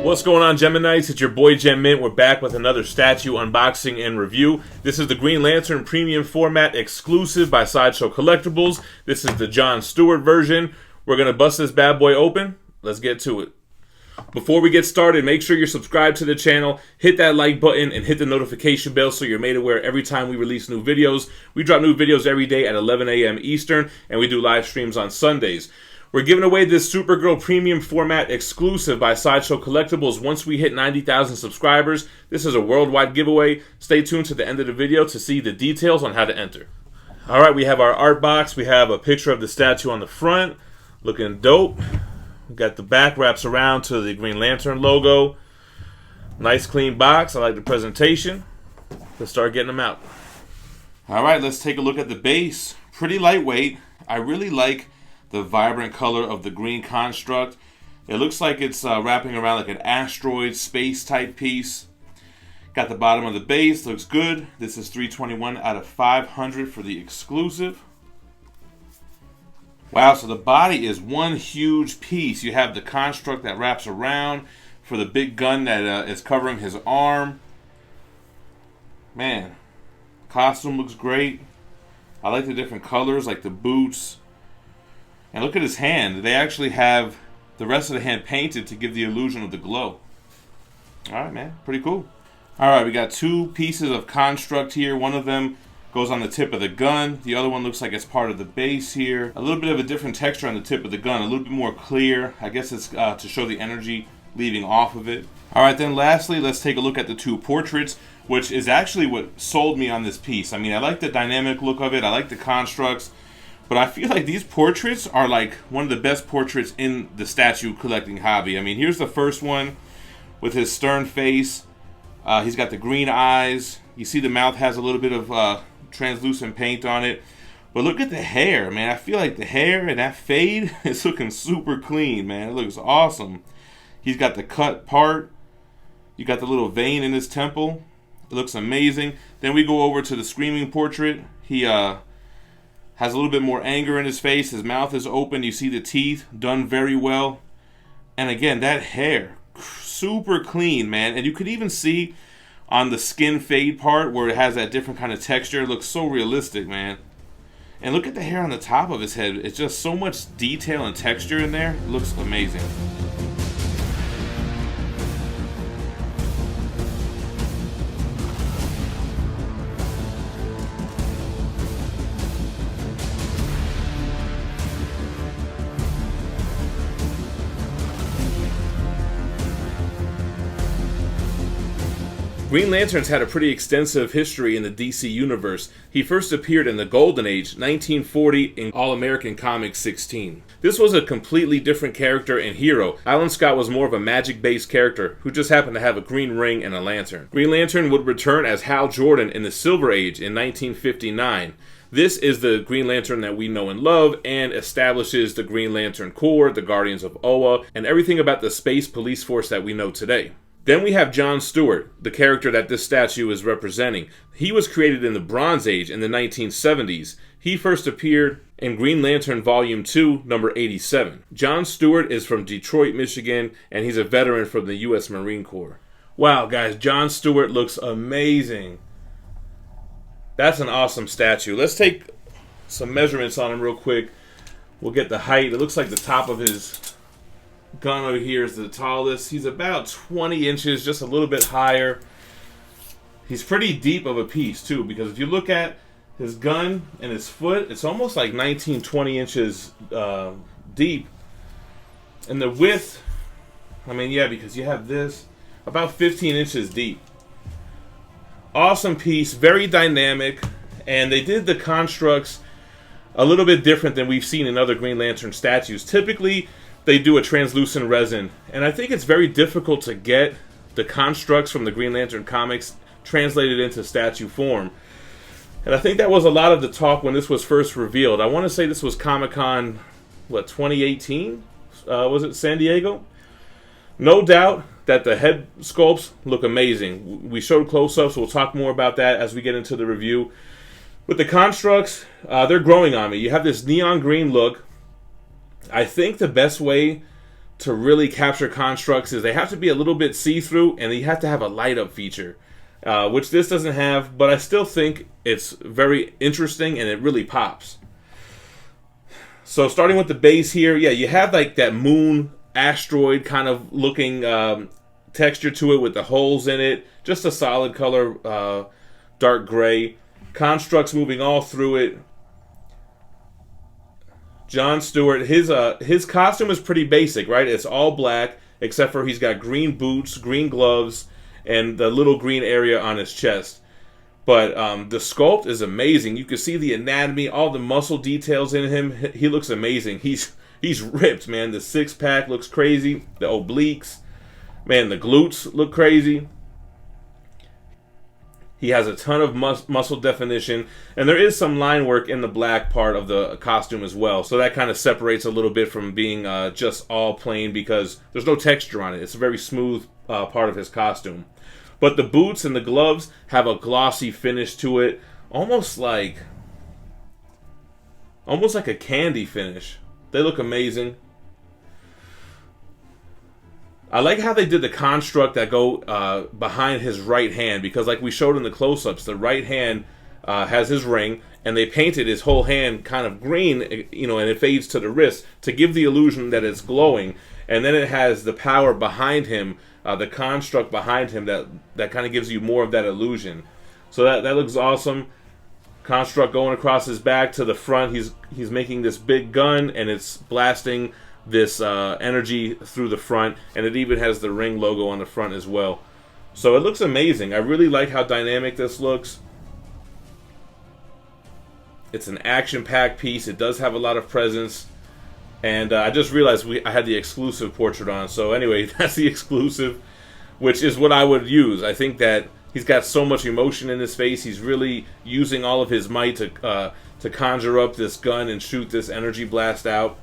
What's going on, Geminites? It's your boy Gem Mint. We're back with another statue unboxing and review. This is the Green Lantern Premium Format exclusive by Sideshow Collectibles. This is the John Stewart version. We're going to bust this bad boy open. Let's get to it. Before we get started, make sure you're subscribed to the channel, hit that like button, and hit the notification bell so you're made aware every time we release new videos. We drop new videos every day at 11 a.m. Eastern, and we do live streams on Sundays. We're giving away this Supergirl Premium Format exclusive by Sideshow Collectibles once we hit 90,000 subscribers. This is a worldwide giveaway. Stay tuned to the end of the video to see the details on how to enter. Alright, we have our art box. We have a picture of the statue on the front. Looking dope. We got the back wraps around to the Green Lantern logo. Nice clean box. I like the presentation. Let's start getting them out. Alright, let's take a look at the base. Pretty lightweight. I really like the vibrant color of the green construct. It looks like it's wrapping around like an asteroid space type piece. Got the bottom of the base, looks good. This is 321 out of 500 for the exclusive. Wow, so the body is one huge piece. You have the construct that wraps around for the big gun that is covering his arm. Man, costume looks great. I like the different colors, like the boots. And look at his hand. They actually have the rest of the hand painted to give the illusion of the glow. Alright, man. Pretty cool. Alright, we got two pieces of construct here. One of them goes on the tip of the gun. The other one looks like it's part of the base here. A little bit of a different texture on the tip of the gun. A little bit more clear. I guess it's to show the energy leaving off of it. Alright, then lastly, let's take a look at the two portraits, which is actually what sold me on this piece. I mean, I like the dynamic look of it. I like the constructs. But I feel like these portraits are like one of the best portraits in the statue collecting hobby. I mean, here's the first one with his stern face. He's got the green eyes. You see the mouth has a little bit of translucent paint on it. But look at the hair, man. I feel like the hair and that fade is looking super clean, man. It looks awesome. He's got the cut part. You got the little vein in his temple. It looks amazing. Then we go over to the screaming portrait. He has a little bit more anger in his face. His mouth is open. You see the teeth, done very well. And again, that hair, super clean, man. And you could even see on the skin fade part where it has that different kind of texture. It looks so realistic, man. And look at the hair on the top of his head. It's just so much detail and texture in there. It looks amazing. Green Lantern's had a pretty extensive history in the DC universe. He first appeared in the Golden Age, 1940, in All-American Comics 16. This was a completely different character and hero. Alan Scott was more of a magic-based character who just happened to have a green ring and a lantern. Green Lantern would return as Hal Jordan in the Silver Age in 1959. This is the Green Lantern that we know and love and establishes the Green Lantern Corps, the Guardians of Oa, and everything about the space police force that we know today. Then we have John Stewart, the character that this statue is representing. He was created in the Bronze Age in the 1970s. He first appeared in Green Lantern Volume 2, number 87. John Stewart is from Detroit, Michigan, and he's a veteran from the U.S. Marine Corps. Wow, guys, John Stewart looks amazing. That's an awesome statue. Let's take some measurements on him real quick. We'll get the height. It looks like the top of his gun over here is the tallest. He's about 20 inches, just a little bit higher. He's pretty deep of a piece too, because if you look at his gun and his foot, it's almost like 19, 20 inches deep. And the width, I mean, yeah, because you have this, about 15 inches deep. Awesome piece, very dynamic, and they did the constructs a little bit different than we've seen in other Green Lantern statues. Typically, they do a translucent resin, and I think it's very difficult to get the constructs from the Green Lantern comics translated into statue form. And I think that was a lot of the talk when this was first revealed. I want to say this was Comic-Con, 2018? Was it San Diego? No doubt that the head sculpts look amazing. We showed close-ups. We'll talk more about that as we get into the review. With the constructs, they're growing on me. You have this neon green look. I think the best way to really capture constructs is they have to be a little bit see-through, and you have to have a light-up feature, which this doesn't have, but I still think it's very interesting and it really pops. So starting with the base here, yeah, you have like that moon asteroid kind of looking texture to it with the holes in it. Just a solid color, dark gray. Constructs moving all through it. John Stewart, his costume is pretty basic, right? It's all black, except for he's got green boots, green gloves, and the little green area on his chest. But the sculpt is amazing. You can see the anatomy, all the muscle details in him. He looks amazing. He's ripped, man. The six-pack looks crazy. The obliques. Man, the glutes look crazy. He has a ton of muscle definition. And there is some line work in the black part of the costume as well. So that kind of separates a little bit from being just all plain because there's no texture on it. It's a very smooth part of his costume. But the boots and the gloves have a glossy finish to it. Almost like a candy finish. They look amazing. I like how they did the construct that go behind his right hand, because like we showed in the close-ups, the right hand has his ring, and they painted his whole hand kind of green, you know, and it fades to the wrist to give the illusion that it's glowing. And then it has the power behind him, the construct behind him that kind of gives you more of that illusion. So that looks awesome. Construct going across his back to the front. He's making this big gun, and it's blasting this energy through the front, and it even has the ring logo on the front as well. So it looks amazing. I really like how dynamic this looks. It's an action-packed piece. It does have a lot of presence, and I just realized I had the exclusive portrait on. So anyway, that's the exclusive, which is what I would use. I think that he's got so much emotion in his face. He's really using all of his might to conjure up this gun and shoot this energy blast out.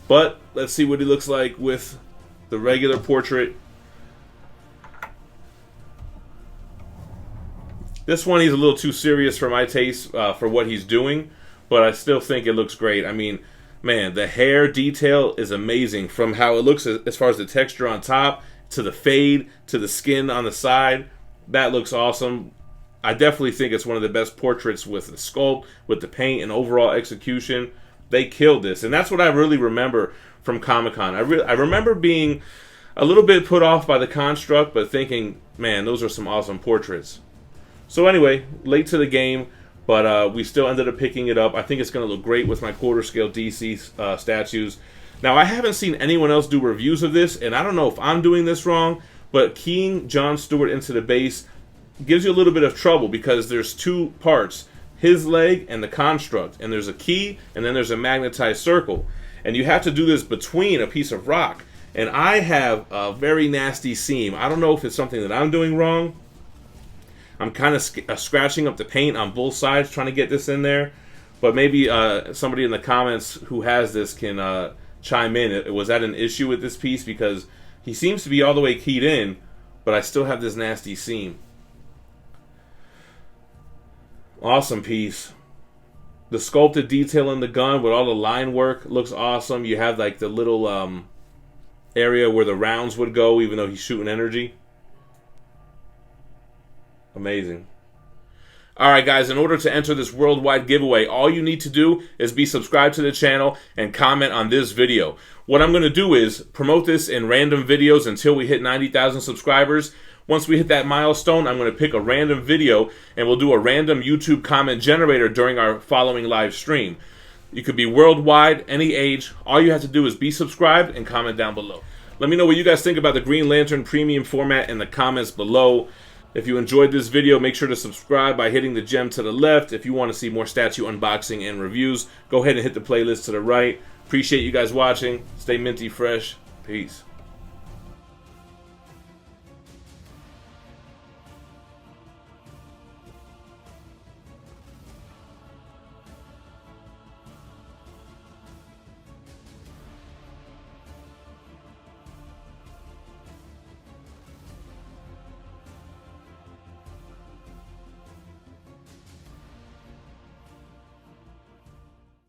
But let's see what he looks like with the regular portrait. This one, he's a little too serious for my taste for what he's doing, but I still think it looks great. I mean, man, the hair detail is amazing, from how it looks as far as the texture on top, to the fade, to the skin on the side. That looks awesome. I definitely think it's one of the best portraits with the sculpt, with the paint, and overall execution. They killed this, and that's what I really remember from Comic-Con. I remember being a little bit put off by the construct, but thinking, man, those are some awesome portraits. So anyway, late to the game, but we still ended up picking it up. I think it's going to look great with my quarter-scale DC statues. Now, I haven't seen anyone else do reviews of this, and I don't know if I'm doing this wrong, but keying John Stewart into the base gives you a little bit of trouble because there's two parts. His leg and the construct, and there's a key, and then there's a magnetized circle, and you have to do this between a piece of rock. And I have a very nasty seam. I don't know if it's something that I'm doing wrong. I'm kind of scratching up the paint on both sides trying to get this in there, but maybe somebody in the comments who has this can chime in. Was that an issue with this piece? Because he seems to be all the way keyed in, but I still have this nasty seam. Awesome piece. The sculpted detail in the gun with all the line work looks awesome. You have like the little area where the rounds would go, even though he's shooting energy. Amazing. Alright guys, in order to enter this worldwide giveaway, all you need to do is be subscribed to the channel and comment on this video. What I'm going to do is promote this in random videos until we hit 90,000 subscribers. Once we hit that milestone, I'm going to pick a random video and we'll do a random YouTube comment generator during our following live stream. You could be worldwide, any age. All you have to do is be subscribed and comment down below. Let me know what you guys think about the Green Lantern premium format in the comments below. If you enjoyed this video, make sure to subscribe by hitting the gem to the left. If you want to see more statue unboxing and reviews, go ahead and hit the playlist to the right. Appreciate you guys watching. Stay minty fresh. Peace.